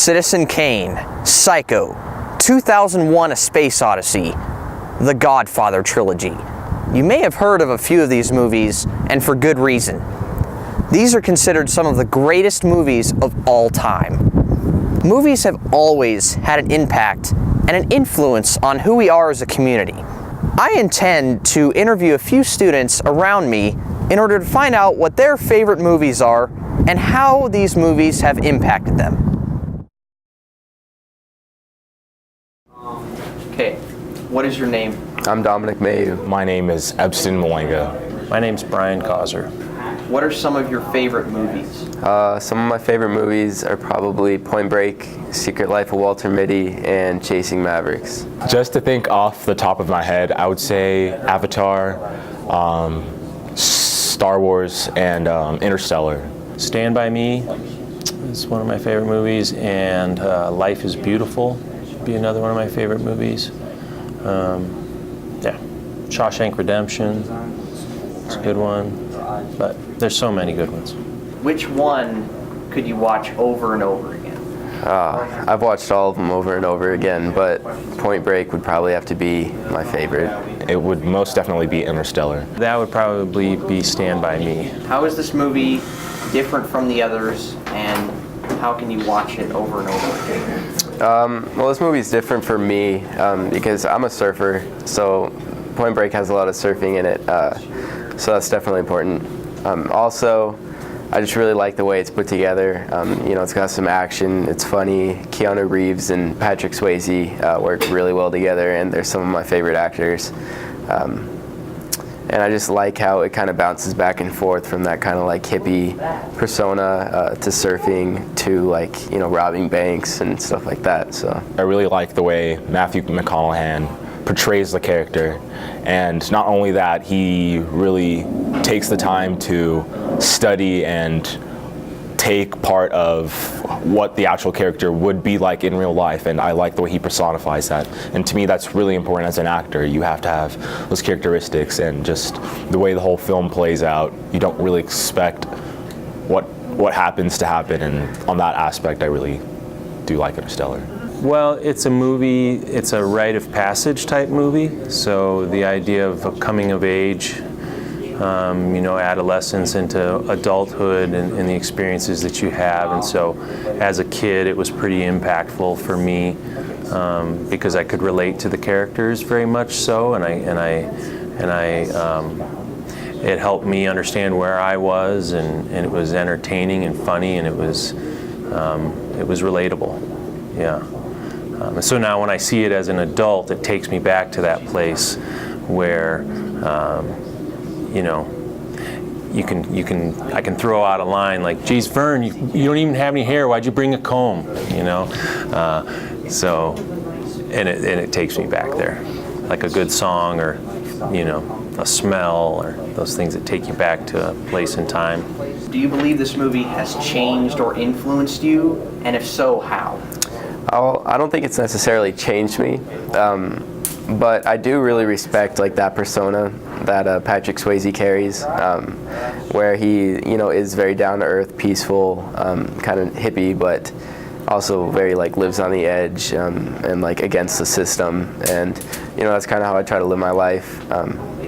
Citizen Kane, Psycho, 2001: A Space Odyssey, The Godfather trilogy. You may have heard of a few of these movies, and for good reason. These are considered some of the greatest movies of all time. Movies have always had an impact and an influence on who we are as a community. I intend to interview a few students around me in order to find out what their favorite movies are and how these movies have impacted them. Okay, what is your name? I'm Dominic Mayu. My name is Ebston Malenga. My name's Brian Causer. What are some of your favorite movies? Some of my favorite movies are probably Point Break, Secret Life of Walter Mitty, and Chasing Mavericks. Just to think off the top of my head, I would say Avatar, Star Wars, and Interstellar. Stand By Me is one of my favorite movies, and Life is Beautiful would be another one of my favorite movies. Shawshank Redemption, it's a good one, but there's so many good ones. Which one could you watch over and over again? I've watched all of them over and over again, but Point Break would probably have to be my favorite. It would most definitely be Interstellar. That would probably be Stand By Me. How is this movie different from the others, and how can you watch it over and over again? Well, this movie's different for me because I'm a surfer, so Point Break has a lot of surfing in it, so that's definitely important. Also, I just really like the way it's put together. It's got some action, it's funny. Keanu Reeves and Patrick Swayze work really well together, and they're some of my favorite actors. And I just like how it kind of bounces back and forth from that kind of like hippie persona to surfing to robbing banks and stuff like that. So I really like the way Matthew McConaughey portrays the character, and not only that, he really takes the time to study and take part of what the actual character would be like in real life, and I like the way he personifies that. And to me, that's really important as an actor. You have to have those characteristics, and just the way the whole film plays out, you don't really expect what happens to happen, and on that aspect, I really do like Interstellar. Well, it's a movie, it's a rite of passage type movie, so the idea of a coming of age, adolescence into adulthood and the experiences that you have. And so as a kid, it was pretty impactful for me because I could relate to the characters very much so, and it helped me understand where I was, and it was entertaining and funny, and it was relatable. Yeah. And so now when I see it as an adult, it takes me back to that place where I can throw out a line like, "Geez, Vern, you don't even have any hair. Why'd you bring a comb?" And it takes me back there, like a good song or a smell or those things that take you back to a place in time. Do you believe this movie has changed or influenced you, and if so, how? I don't think it's necessarily changed me, but I do really respect that persona that Patrick Swayze carries, where he is very down to earth, peaceful, kind of hippie, but also very lives on the edge and against the system, and that's kind of how I try to live my life.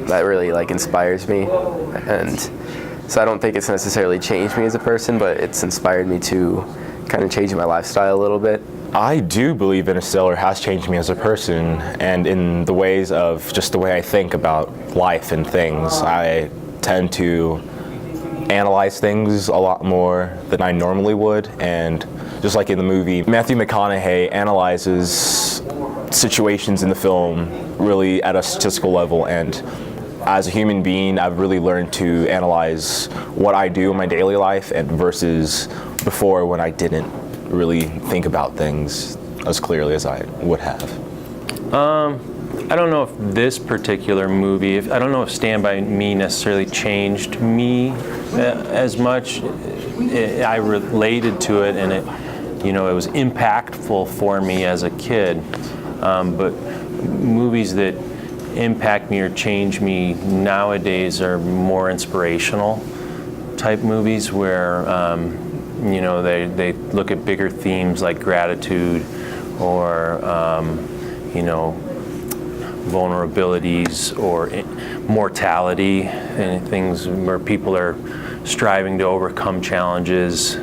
That really inspires me, and so I don't think it's necessarily changed me as a person, but it's inspired me to kind of change my lifestyle a little bit. I do believe Interstellar has changed me as a person, and in the ways of just the way I think about life and things. I tend to analyze things a lot more than I normally would, and just like in the movie, Matthew McConaughey analyzes situations in the film really at a statistical level, and as a human being, I've really learned to analyze what I do in my daily life and versus before when I didn't really think about things as clearly as I would have. I don't know if this particular movie, I don't know if Stand By Me necessarily changed me as much. I related to it, and it was impactful for me as a kid. But movies that impact me or change me nowadays are more inspirational type movies where They look at bigger themes like gratitude or vulnerabilities or mortality, and things where people are striving to overcome challenges.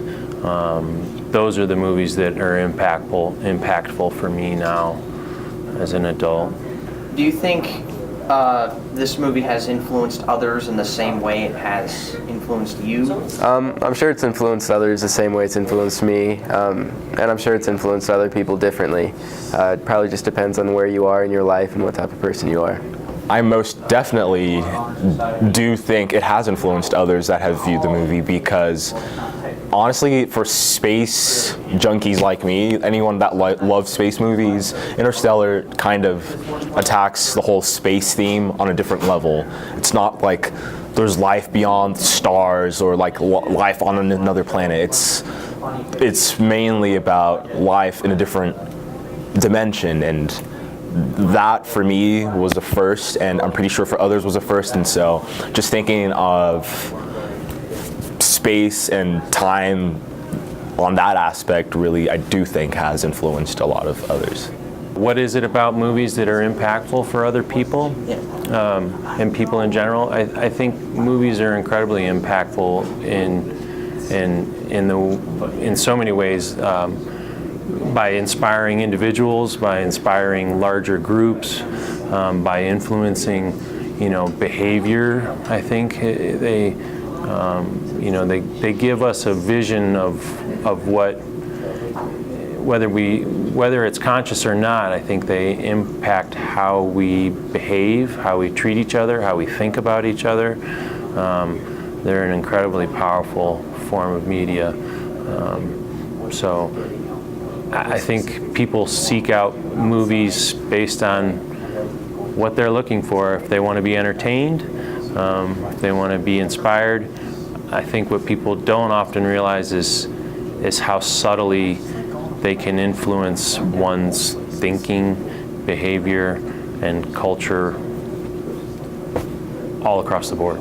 Those are the movies that are impactful for me now as an adult. Do you think this movie has influenced others in the same way it has influenced you? I'm sure it's influenced others the same way it's influenced me, and I'm sure it's influenced other people differently. It probably just depends on where you are in your life and what type of person you are. I most definitely do think it has influenced others that have viewed the movie, because honestly, for space junkies like me, anyone that loves space movies, Interstellar kind of attacks the whole space theme on a different level. It's not like there's life beyond stars or like life on another planet. It's mainly about life in a different dimension, and that for me was the first, and I'm pretty sure for others was the first. And so just thinking of space and time on that aspect really, I do think has influenced a lot of others. What is it about movies that are impactful for other people, and people in general? I think movies are incredibly impactful in so many ways, by inspiring individuals, by inspiring larger groups, by influencing, behavior. I think they give us a vision of what, whether it's conscious or not. I think they impact how we behave, how we treat each other, how we think about each other. They're an incredibly powerful form of media. So I think people seek out movies based on what they're looking for. If they want to be entertained, if they want to be inspired. I think what people don't often realize is how subtly they can influence one's thinking, behavior, and culture all across the board.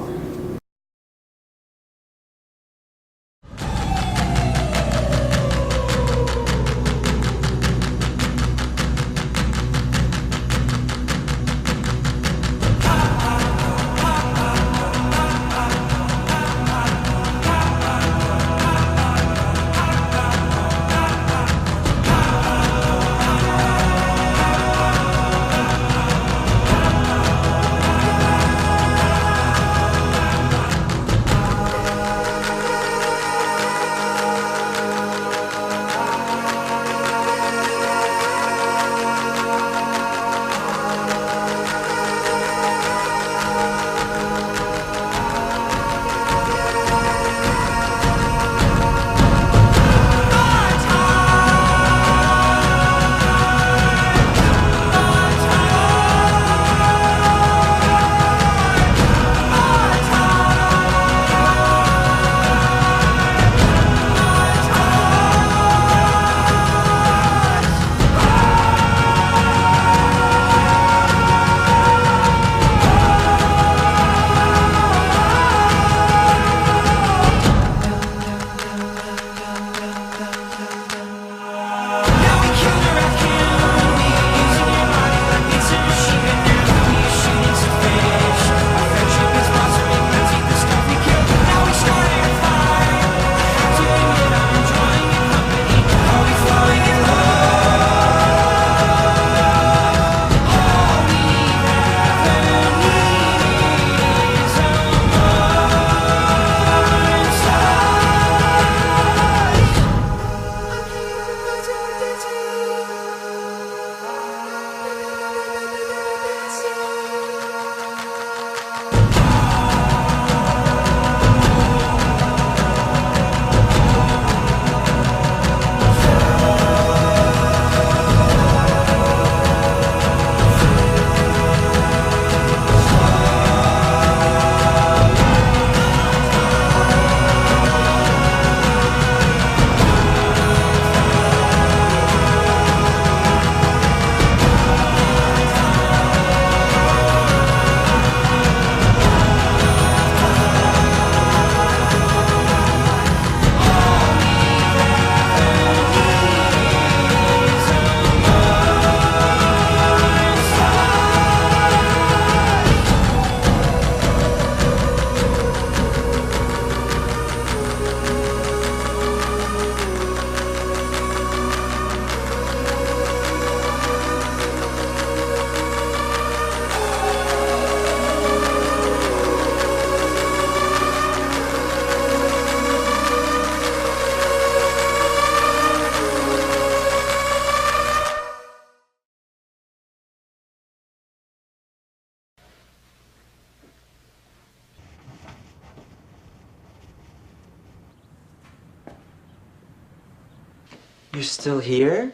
You're still here?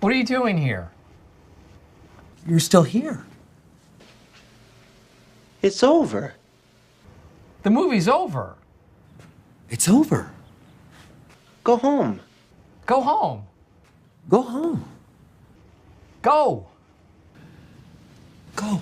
What are you doing here? You're still here. It's over. The movie's over. It's over. Go home. Go home. Go home. Go. Go.